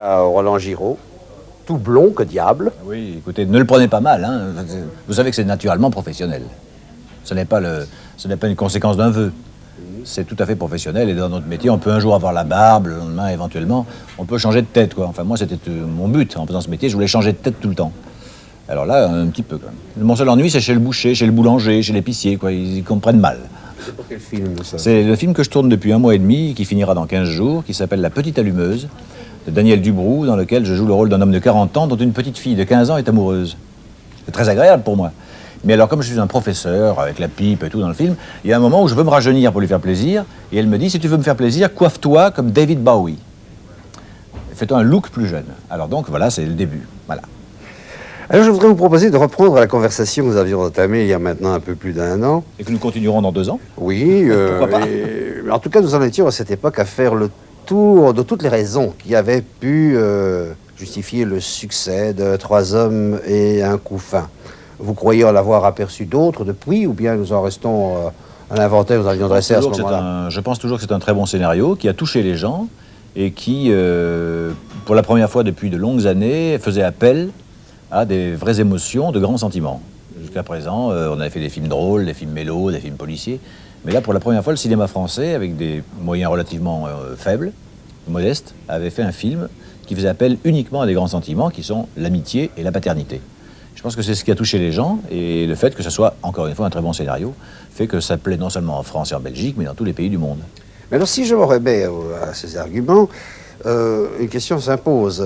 Roland Giraud, tout blond que diable. Oui, écoutez, ne le prenez pas mal, hein. Vous savez que c'est naturellement professionnel. Ce n'est pas une conséquence d'un vœu. C'est tout à fait professionnel et dans notre métier, on peut un jour avoir la barbe, le lendemain éventuellement, on peut changer de tête, quoi. Enfin moi, c'était mon but en faisant ce métier, je voulais changer de tête tout le temps. Alors là, un petit peu quand même. Mon seul ennui, c'est chez le boucher, chez le boulanger, chez l'épicier, quoi. Ils comprennent mal. C'est pour quel film, ça? C'est le film que je tourne depuis 1 mois et demi, qui finira dans 15 jours, qui s'appelle La Petite Allumeuse, de Daniel Dubroux, dans lequel je joue le rôle d'un homme de 40 ans dont une petite fille de 15 ans est amoureuse. C'est très agréable pour moi. Mais alors, comme je suis un professeur, avec la pipe et tout dans le film, il y a un moment où je veux me rajeunir pour lui faire plaisir, et elle me dit, si tu veux me faire plaisir, coiffe-toi comme David Bowie. Fais-toi un look plus jeune. Alors donc, voilà, c'est le début. Voilà. Alors, je voudrais vous proposer de reprendre la conversation que nous avions entamée il y a maintenant un peu plus d'1 an. Et que nous continuerons dans 2 ans. Oui, Pourquoi pas. En tout cas, nous en étions à cette époque à faire le tour de toutes les raisons qui avaient pu justifier le succès de 3 hommes et un couffin. Vous croyez en avoir aperçu d'autres depuis, ou bien nous en restons à l'inventaire que nous avions dressé à ce moment-là? Je pense toujours que c'est un très bon scénario qui a touché les gens et qui, pour la première fois depuis de longues années, faisait appel à des vraies émotions, de grands sentiments. Jusqu'à présent, on avait fait des films drôles, des films mélos, des films policiers. Mais là, pour la première fois, le cinéma français, avec des moyens relativement faibles, modestes, avait fait un film qui faisait appel uniquement à des grands sentiments, qui sont l'amitié et la paternité. Je pense que c'est ce qui a touché les gens, et le fait que ce soit, encore une fois, un très bon scénario, fait que ça plaît non seulement en France et en Belgique, mais dans tous les pays du monde. Mais alors, si je me remets à ces arguments, une question s'impose.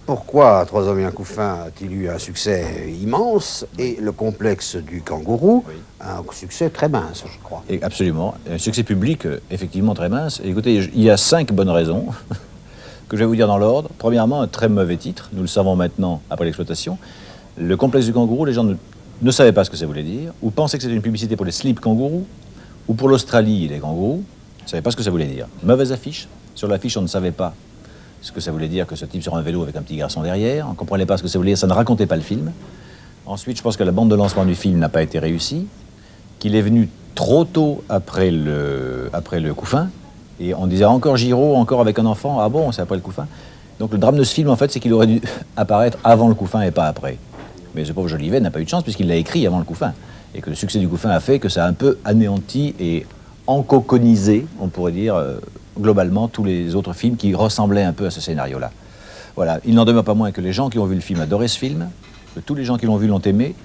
Pourquoi 3 hommes et un couffin a-t-il eu un succès immense et le complexe du kangourou, oui, un succès très mince, je crois? Et absolument. Un succès public, effectivement, très mince. Et écoutez, il y a 5 bonnes raisons que je vais vous dire dans l'ordre. Premièrement, un très mauvais titre. Nous le savons maintenant, après l'exploitation. Le complexe du kangourou, les gens ne savaient pas ce que ça voulait dire, ou pensaient que c'était une publicité pour les slips kangourous, ou pour l'Australie et les kangourous. Ils ne savaient pas ce que ça voulait dire. Mauvaise affiche. Sur l'affiche, on ne savait pas ce que ça voulait dire que ce type sur un vélo avec un petit garçon derrière. On ne comprenait pas ce que ça voulait dire, ça ne racontait pas le film. Ensuite, je pense que la bande de lancement du film n'a pas été réussie, qu'il est venu trop tôt après le couffin, et on disait encore Giraud, encore avec un enfant, ah bon, c'est après le couffin. Donc le drame de ce film, en fait, c'est qu'il aurait dû apparaître avant le couffin et pas après. Mais ce pauvre Jolivet n'a pas eu de chance puisqu'il l'a écrit avant le couffin. Et que le succès du couffin a fait que ça a un peu anéanti et encoconisé, on pourrait dire, globalement, tous les autres films qui ressemblaient un peu à ce scénario-là. Voilà. Il n'en demeure pas moins que les gens qui ont vu le film adoraient ce film, que tous les gens qui l'ont vu l'ont aimé,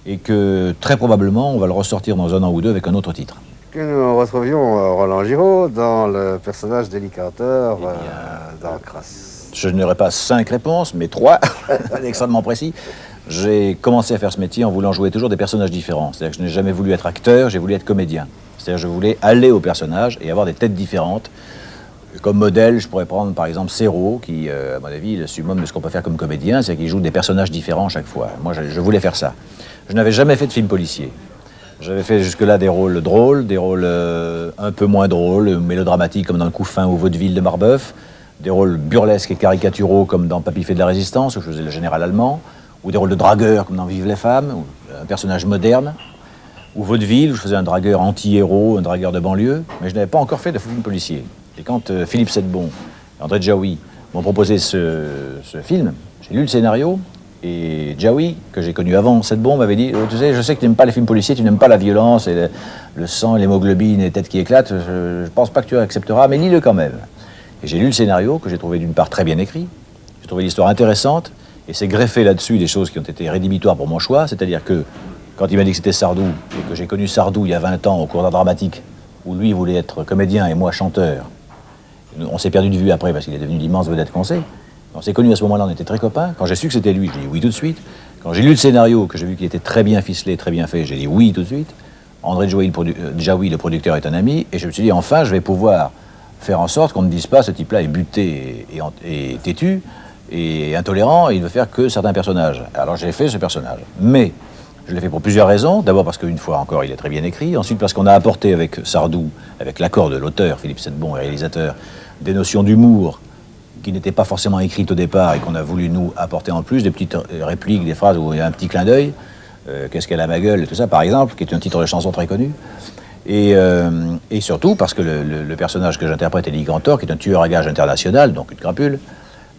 et que très probablement, on va le ressortir dans 1 an ou 2 avec un autre titre. Que nous retrouvions Roland Giraud dans le personnage d'Hélicanteur dans Crasse. Je n'aurai pas 5 réponses, mais 3, extrêmement précis. J'ai commencé à faire ce métier en voulant jouer toujours des personnages différents. C'est-à-dire que je n'ai jamais voulu être acteur, j'ai voulu être comédien. C'est-à-dire que je voulais aller au personnage et avoir des têtes différentes. Comme modèle, je pourrais prendre par exemple Serrault, qui, à mon avis, est le summum de ce qu'on peut faire comme comédien, c'est qu'il joue des personnages différents chaque fois. Moi, je voulais faire ça. Je n'avais jamais fait de film policier. J'avais fait jusque-là des rôles drôles, des rôles un peu moins drôles, mélodramatiques comme dans Le Couffin ou Vaudeville de Marbeuf, des rôles burlesques et caricaturaux comme dans Papy fait de la résistance, où je faisais le général allemand, ou des rôles de dragueur comme dans Vive les femmes, ou un personnage moderne, ou Vaudeville, où je faisais un dragueur anti-héros, un dragueur de banlieue, mais je n'avais pas encore fait de film policier. Et quand Philippe Sedbon et André Djaoui m'ont proposé ce film, j'ai lu le scénario, et Djaoui, que j'ai connu avant Sedbon, m'avait dit « Tu sais, je sais que tu n'aimes pas les films policiers, tu n'aimes pas la violence, et le sang, l'hémoglobine, les têtes qui éclatent, je ne pense pas que tu accepteras, mais lis-le quand même. » Et j'ai lu le scénario, que j'ai trouvé d'une part très bien écrit, j'ai trouvé l'histoire intéressante, et c'est greffé là-dessus des choses qui ont été rédhibitoires pour mon choix, c'est-à-dire que quand il m'a dit que c'était Sardou, et que j'ai connu Sardou il y a 20 ans au cours d'un dramatique, où lui voulait être comédien et moi chanteur, on s'est perdu de vue après parce qu'il est devenu l'immense vedette qu'on sait. On s'est connus à ce moment-là, on était très copains. Quand j'ai su que c'était lui, j'ai dit oui tout de suite. Quand j'ai lu le scénario, que j'ai vu qu'il était très bien ficelé, très bien fait, j'ai dit oui tout de suite. André Djaoui, le producteur, est un ami, et je me suis dit enfin je vais pouvoir faire en sorte qu'on ne dise pas ce type-là est buté et têtu et intolérant, et il veut faire que certains personnages. Alors j'ai fait ce personnage. Mais je l'ai fait pour plusieurs raisons. D'abord parce qu'une fois encore, il est très bien écrit. Ensuite parce qu'on a apporté avec Sardou, avec l'accord de l'auteur, Philippe Sedbon, réalisateur, des notions d'humour qui n'étaient pas forcément écrites au départ et qu'on a voulu nous apporter en plus, des petites répliques, des phrases où il y a un petit clin d'œil. Qu'est-ce qu'elle a ma gueule et tout ça, par exemple, qui est un titre de chanson très connu. Et surtout parce que le personnage que j'interprète, Hélicanteur, qui est un tueur à gages international, donc une crapule,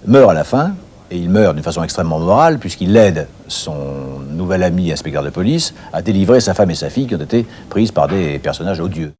meurt à la fin, et il meurt d'une façon extrêmement morale, puisqu'il aide son nouvel ami inspecteur de police à délivrer sa femme et sa fille qui ont été prises par des personnages odieux.